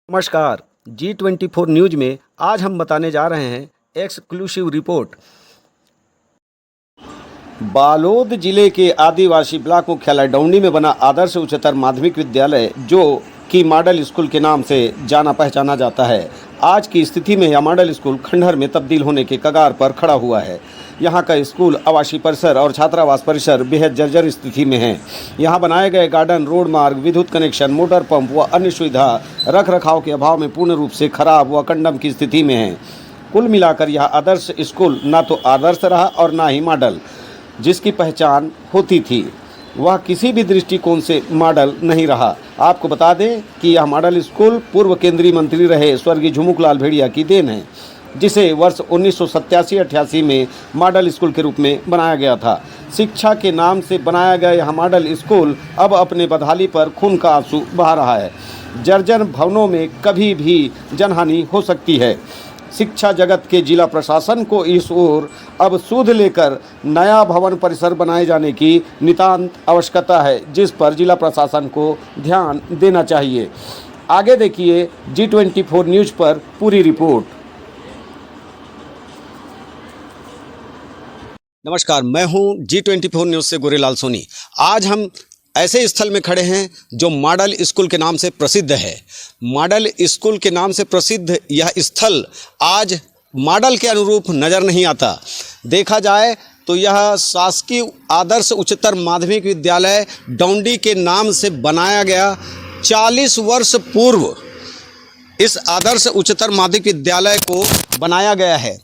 नमस्कार। G24 news में आज हम बताने जा रहे हैं एक्सक्लूसिव रिपोर्ट। बालोद जिले के आदिवासी ब्लॉक मुख्यालय डौंडी में बना आदर्श उच्चतर माध्यमिक विद्यालय, जो कि मॉडल स्कूल के नाम से जाना पहचाना जाता है, आज की स्थिति में यह मॉडल स्कूल खंडहर में तब्दील होने के कगार पर खड़ा हुआ है। यहाँ का स्कूल आवासीय परिसर और छात्रावास परिसर बेहद जर्जर स्थिति में है। यहाँ बनाए गए गार्डन, रोड मार्ग, विद्युत कनेक्शन, मोटर पंप व अन्य सुविधा रख रखाव के अभाव में पूर्ण रूप से खराब व कंडम की स्थिति में है। कुल मिलाकर यह आदर्श स्कूल न तो आदर्श रहा और न ही मॉडल जिसकी पहचान होती थी, वह किसी भी दृष्टिकोण से मॉडल नहीं रहा। आपको बता दें कि यह मॉडल स्कूल पूर्व केंद्रीय मंत्री रहे स्वर्गीय झुमुकलाल भेड़िया की देन है, जिसे वर्ष 1987-88 में मॉडल स्कूल के रूप में बनाया गया था। शिक्षा के नाम से बनाया गया यह मॉडल स्कूल अब अपने बदहाली पर खून का आंसू बहा रहा है। जर्जर भवनों में कभी भी जनहानि हो सकती है। शिक्षा जगत के जिला प्रशासन को इस ओर अब सूद लेकर नया भवन परिसर बनाए जाने की नितांत आवश्यकता है, जिस पर जिला प्रशासन को ध्यान देना चाहिए। आगे देखिए G24 न्यूज़ पर पूरी रिपोर्ट। नमस्कार, मैं हूं G24 न्यूज़ से गोरेलाल सोनी। आज हम ऐसे स्थल में खड़े हैं जो मॉडल स्कूल के नाम से प्रसिद्ध है। मॉडल स्कूल के नाम से प्रसिद्ध यह स्थल आज मॉडल के अनुरूप नज़र नहीं आता। देखा जाए तो यह शासकीय आदर्श उच्चतर माध्यमिक विद्यालय डौंडी के नाम से बनाया गया। 40 वर्ष पूर्व इस आदर्श उच्चतर माध्यमिक विद्यालय को बनाया गया है,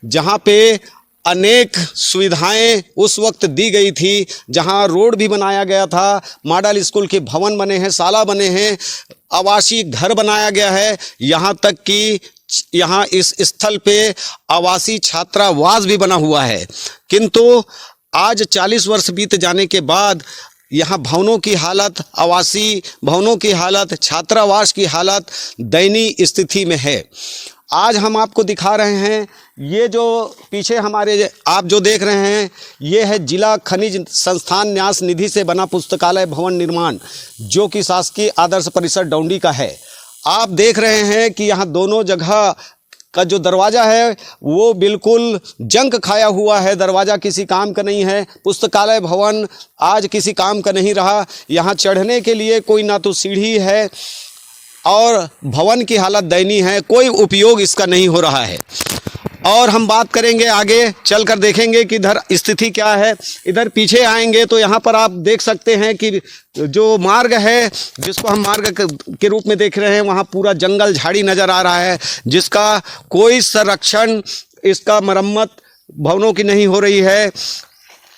जहाँ पे अनेक सुविधाएं उस वक्त दी गई थी, जहां रोड भी बनाया गया था, मॉडल स्कूल के भवन बने हैं, शाला बने हैं, आवासीय घर बनाया गया है, यहां तक कि यहां इस स्थल पे आवासीय छात्रावास भी बना हुआ है। किंतु आज 40 वर्ष बीत जाने के बाद यहाँ भवनों की हालत, आवासीय भवनों की हालत, छात्रावास की हालत दयनीय स्थिति में है। आज हम आपको दिखा रहे हैं, ये जो पीछे हमारे आप जो देख रहे हैं, ये है जिला खनिज संस्थान न्यास निधि से बना पुस्तकालय भवन निर्माण, जो कि शासकीय आदर्श परिसर डौंडी का है। आप देख रहे हैं कि यहाँ दोनों जगह का जो दरवाज़ा है वो बिल्कुल जंग खाया हुआ है, दरवाज़ा किसी काम का नहीं है। पुस्तकालय भवन आज किसी काम का नहीं रहा। यहाँ चढ़ने के लिए कोई ना तो सीढ़ी है और भवन की हालत दयनीय है, कोई उपयोग इसका नहीं हो रहा है। और हम बात करेंगे, आगे चलकर देखेंगे कि इधर स्थिति क्या है। इधर पीछे आएंगे तो यहाँ पर आप देख सकते हैं कि जो मार्ग है, जिसको हम मार्ग के रूप में देख रहे हैं, वहाँ पूरा जंगल झाड़ी नज़र आ रहा है, जिसका कोई संरक्षण, इसका मरम्मत भवनों की नहीं हो रही है।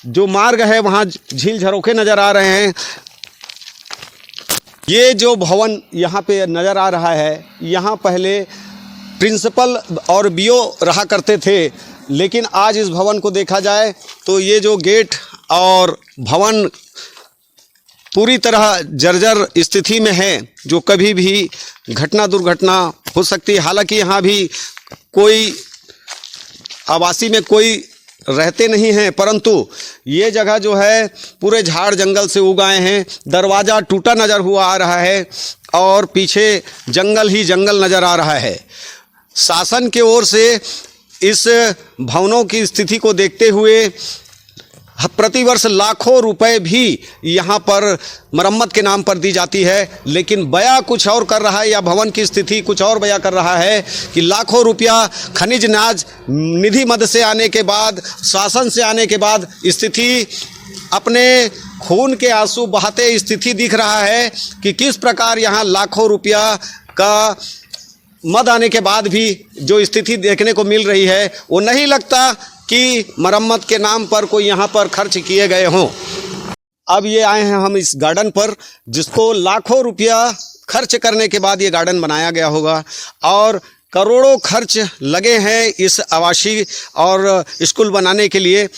जो मार्ग है वहाँ झील झरोखे नज़र आ रहे हैं। ये जो भवन यहाँ पे नज़र आ रहा है, यहाँ पहले प्रिंसिपल और बीओ रहा करते थे, लेकिन आज इस भवन को देखा जाए तो ये जो गेट और भवन पूरी तरह जर्जर स्थिति में है, जो कभी भी घटना दुर्घटना हो सकती है। हालांकि यहाँ भी कोई आवासी में कोई रहते नहीं हैं, परंतु ये जगह जो है पूरे झाड़ जंगल से उगाए हैं। दरवाज़ा टूटा नज़र हुआ आ रहा है और पीछे जंगल ही जंगल नज़र आ रहा है। शासन के ओर से इस भवनों की स्थिति को देखते हुए प्रतिवर्ष लाखों रुपए भी यहाँ पर मरम्मत के नाम पर दी जाती है, लेकिन बया कुछ और कर रहा है, या भवन की स्थिति कुछ और बया कर रहा है कि लाखों रुपया खनिज न्यास निधि मद से आने के बाद, शासन से आने के बाद स्थिति अपने खून के आंसू बहाते स्थिति दिख रहा है कि किस प्रकार यहाँ लाखों रुपया का मद आने के बाद भी जो स्थिति देखने को मिल रही है, वो नहीं लगता कि मरम्मत के नाम पर कोई यहाँ पर खर्च किए गए हों। अब ये आए हैं हम इस गार्डन पर, जिसको लाखों रुपया खर्च करने के बाद ये गार्डन बनाया गया होगा और करोड़ों खर्च लगे हैं इस आवासीय और स्कूल बनाने के लिए।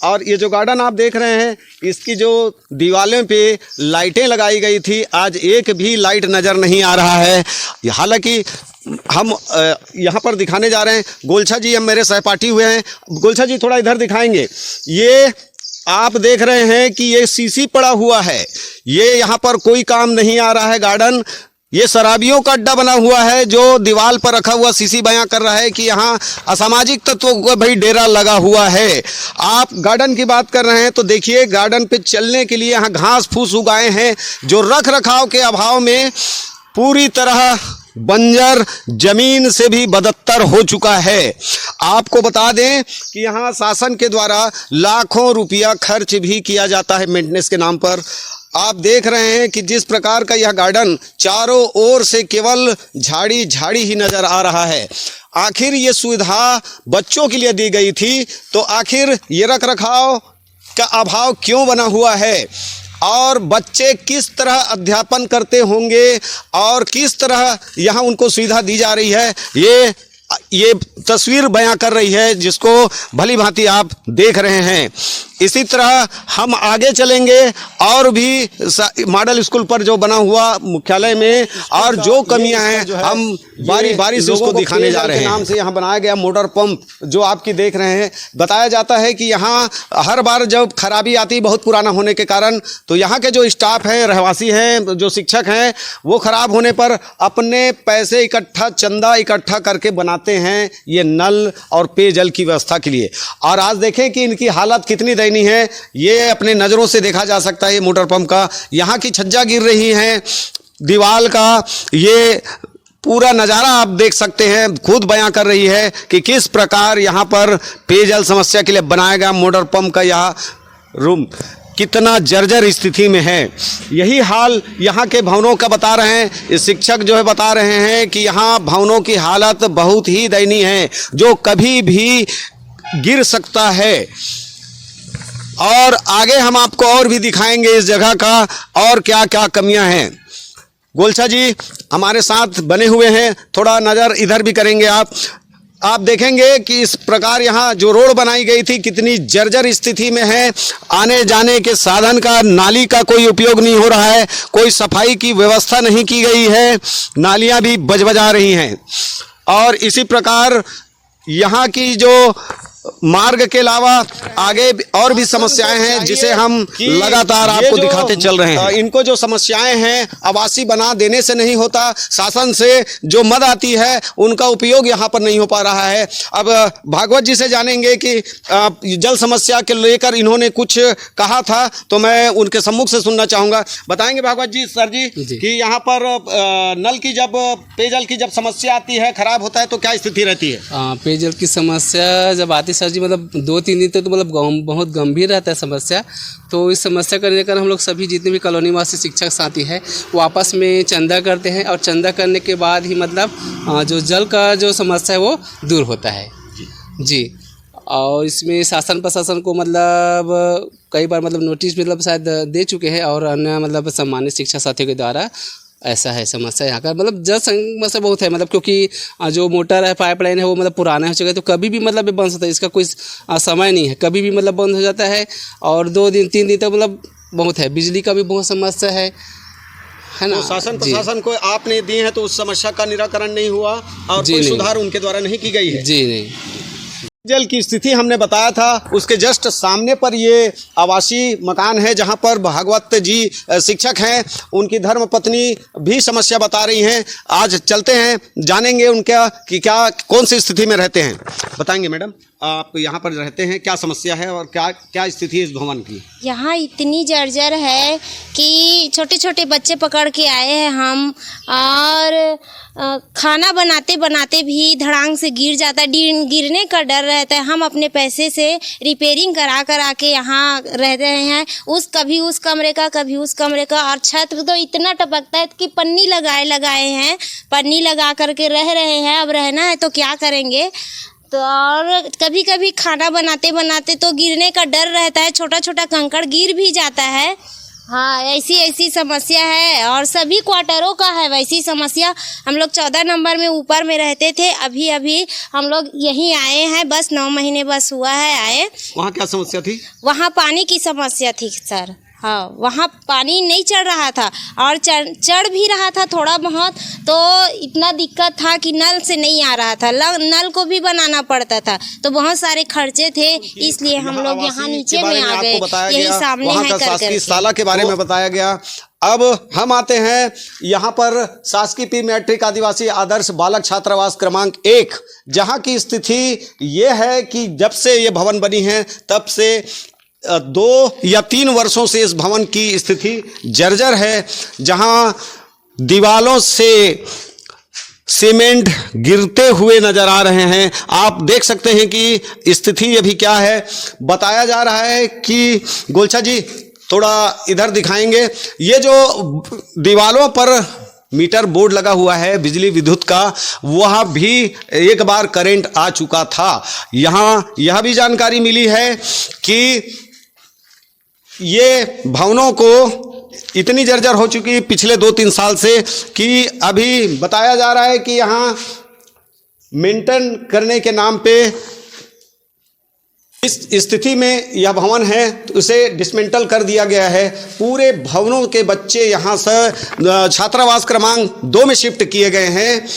और ये जो गार्डन आप देख रहे हैं, इसकी जो दीवारों पे लाइटें लगाई गई थी, आज एक भी लाइट नज़र नहीं आ रहा है। हालांकि हम यहाँ पर दिखाने जा रहे हैं, गोलछा जी हम मेरे सहपाठी हुए हैं। गोलछा जी थोड़ा इधर दिखाएंगे। ये आप देख रहे हैं कि ये सीसी पड़ा हुआ है, ये यहाँ पर कोई काम नहीं आ रहा है। गार्डन ये शराबियों का अड्डा बना हुआ है, जो दीवार पर रखा हुआ सीसी बयां कर रहा है कि यहाँ असामाजिक तत्वों का भाई डेरा लगा हुआ है। आप गार्डन की बात कर रहे हैं तो देखिए, गार्डन पे चलने के लिए यहाँ घास फूस उगाए हैं जो रख रखाव के अभाव में पूरी तरह बंजर जमीन से भी बदतर हो चुका है। आपको बता दें कि यहाँ शासन के द्वारा लाखों रुपया खर्च भी किया जाता है मेंटेनेंस के नाम पर। आप देख रहे हैं कि जिस प्रकार का यह गार्डन चारों ओर से केवल झाड़ी झाड़ी ही नज़र आ रहा है। आखिर ये सुविधा बच्चों के लिए दी गई थी, तो आखिर ये रख रखाव का अभाव क्यों बना हुआ है, और बच्चे किस तरह अध्यापन करते होंगे और किस तरह यहाँ उनको सुविधा दी जा रही है, ये तस्वीर बयां कर रही है, जिसको भली भांति आप देख रहे हैं। इसी तरह हम आगे चलेंगे और भी मॉडल स्कूल पर जो बना हुआ मुख्यालय में और जो कमियां हैं हम बारी बारी से उसको दिखाने जा रहे हैं। नाम से यहाँ बनाया गया मोटर पंप जो आपकी देख रहे हैं, बताया जाता है कि यहाँ हर बार जब खराबी आती है, बहुत पुराना होने के कारण, तो यहाँ के जो स्टाफ हैं, रहवासी हैं, जो शिक्षक हैं, वो खराब होने पर अपने पैसे इकट्ठा, चंदा इकट्ठा करके बनाते हैं ये नल और पेयजल की व्यवस्था के लिए। और आज देखें कि इनकी हालत कितनी दयनीय है, ये अपने नज़रों से देखा जा सकता है। मोटर पंप का यहाँ की छज्जा गिर रही है, दीवार का ये पूरा नज़ारा आप देख सकते हैं, खुद बयां कर रही है कि किस प्रकार यहाँ पर पेयजल समस्या के लिए बनाया गया मोटर पंप का यह रूम कितना जर्जर स्थिति में है। यही हाल यहाँ के भवनों का बता रहे हैं शिक्षक, जो है बता रहे हैं कि यहाँ भवनों की हालत बहुत ही दयनीय है, जो कभी भी गिर सकता है। और आगे हम आपको और भी दिखाएंगे इस जगह का और क्या क्या कमियां हैं। गोलछा जी हमारे साथ बने हुए हैं, थोड़ा नज़र इधर भी करेंगे आप देखेंगे कि इस प्रकार यहाँ जो रोड बनाई गई थी कितनी जर्जर स्थिति में है। आने जाने के साधन का, नाली का कोई उपयोग नहीं हो रहा है, कोई सफाई की व्यवस्था नहीं की गई है, नालियाँ भी बजबजा रही हैं। और इसी प्रकार यहाँ की जो मार्ग के अलावा आगे और भी समस्याएं हैं, जिसे हम लगातार आपको दिखाते चल रहे हैं। इनको जो समस्याएं हैं आवासीय बना देने से नहीं होता, शासन से जो मद आती है उनका उपयोग यहाँ पर नहीं हो पा रहा है। अब भागवत जी से जानेंगे कि जल समस्या के लेकर इन्होंने कुछ कहा था, तो मैं उनके सम्मुख से सुनना चाहूँगा। बताएंगे भागवत जी, सर जी कि यहाँ पर नल की जब पेयजल की जब समस्या आती है, खराब होता है, तो क्या स्थिति रहती है? पेयजल की समस्या जब आती सर जी, मतलब 2-3 दिन तक तो मतलब बहुत गंभीर रहता है समस्या। तो इस समस्या को लेकर हम लोग सभी जितने भी कॉलोनी वासी शिक्षक साथी हैं वो आपस में चंदा करते हैं, और चंदा करने के बाद ही मतलब जो जल का जो समस्या है वो दूर होता है जी। और इसमें शासन प्रशासन को मतलब कई बार मतलब नोटिस मतलब शायद दे चुके हैं, और अन्य मतलब सम्मानित शिक्षक साथियों के द्वारा ऐसा है समस्या यहाँ का। मतलब जल समस्या बहुत है, मतलब क्योंकि जो मोटर है, पाइपलाइन है, वो मतलब पुराना हो चुका है, तो कभी भी मतलब ये बंद सकता है, इसका कोई समय नहीं है, कभी भी मतलब बंद हो जाता है। और 2 दिन 3 दिन तक मतलब बहुत है। बिजली का भी बहुत समस्या है ना। तो शासन प्रशासन को आपने दिए हैं तो उस समस्या का निराकरण नहीं हुआ और कोई सुधार उनके द्वारा नहीं की गई है? जी नहीं। जल की स्थिति हमने बताया था, उसके जस्ट सामने पर ये आवासीय मकान है जहां पर भागवत जी शिक्षक हैं, उनकी धर्मपत्नी भी समस्या बता रही हैं। आज चलते हैं, जानेंगे उनका कि क्या कौन सी स्थिति में रहते हैं। बताएंगे मैडम, आप यहाँ पर रहते हैं, क्या समस्या है और क्या क्या स्थिति है इस भवन की? यहाँ इतनी जर्जर है कि छोटे छोटे बच्चे पकड़ के आए हैं हम, और खाना बनाते बनाते भी धड़ांग से गिर जाता है, गिरने का डर रहता है। हम अपने पैसे से रिपेयरिंग करा के यहाँ रह रहे हैं, कभी उस कमरे का, कभी उस कमरे का। और छत तो इतना टपकता है कि पन्नी लगाए हैं, पन्नी लगा करके रह रहे हैं। अब रहना है तो क्या करेंगे। तो और कभी कभी खाना बनाते बनाते तो गिरने का डर रहता है, छोटा छोटा कंकड़ गिर भी जाता है। हाँ, ऐसी समस्या है, और सभी क्वार्टरों का है वैसी समस्या। हम लोग 14 नंबर में ऊपर में रहते थे, अभी हम लोग यहीं आए हैं, बस 9 महीने बस हुआ है आए। वहाँ क्या समस्या थी? वहाँ पानी की समस्या थी सर। हाँ, वहाँ पानी नहीं चढ़ रहा था और चढ़ भी रहा था थोड़ा बहुत, तो इतना दिक्कत था कि नल से नहीं आ रहा था, नल को भी बनाना पड़ता था, तो बहुत सारे खर्चे थे, इसलिए हम लोग यहाँ नीचे में आ गए। यही सामने है शासकीय शाला के बारे में बताया गया। अब हम आते हैं यहाँ पर शासकीय प्री मैट्रिक आदिवासी आदर्श बालक छात्रावास क्रमांक 1, जहाँ की स्थिति ये है कि जब से ये भवन बनी है तब से 2 या 3 वर्षों से इस भवन की स्थिति जर्जर है, जहां दीवालों से सीमेंट गिरते हुए नजर आ रहे हैं। आप देख सकते हैं कि स्थिति अभी क्या है। बताया जा रहा है कि गोलछा जी थोड़ा इधर दिखाएंगे, ये जो दीवालों पर मीटर बोर्ड लगा हुआ है बिजली विद्युत का, वह भी एक बार करंट आ चुका था। यहाँ यह भी जानकारी मिली है कि ये भवनों को इतनी जर्जर हो चुकी है पिछले 2-3 साल से कि अभी बताया जा रहा है कि यहाँ मेंटेन करने के नाम पे इस स्थिति में यह भवन है तो उसे डिसमेंटल कर दिया गया है। पूरे भवनों के बच्चे यहाँ से छात्रावास क्रमांक 2 में शिफ्ट किए गए हैं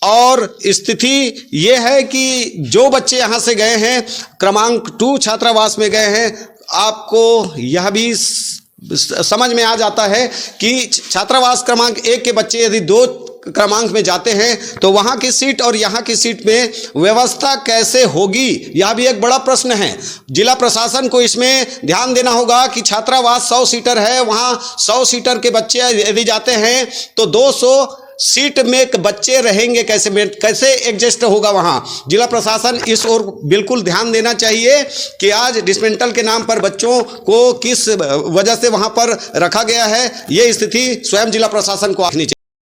और स्थिति ये है कि जो बच्चे यहाँ से गए हैं क्रमांक 2 छात्रावास में गए हैं, आपको यह भी समझ में आ जाता है कि छात्रावास क्रमांक 1 के बच्चे यदि 2 क्रमांक में जाते हैं तो वहाँ की सीट और यहाँ की सीट में व्यवस्था कैसे होगी, यह भी एक बड़ा प्रश्न है। जिला प्रशासन को इसमें ध्यान देना होगा कि छात्रावास 100 सीटर है, वहाँ 100 सीटर के बच्चे यदि जाते हैं तो 200 सीट में बच्चे रहेंगे कैसे एडजस्ट होगा वहाँ। जिला प्रशासन इस ओर बिल्कुल ध्यान देना चाहिए कि आज डिसमेंटल के नाम पर बच्चों को किस वजह से वहाँ पर रखा गया है, ये स्थिति स्वयं जिला प्रशासन को आंकनी चाहिए।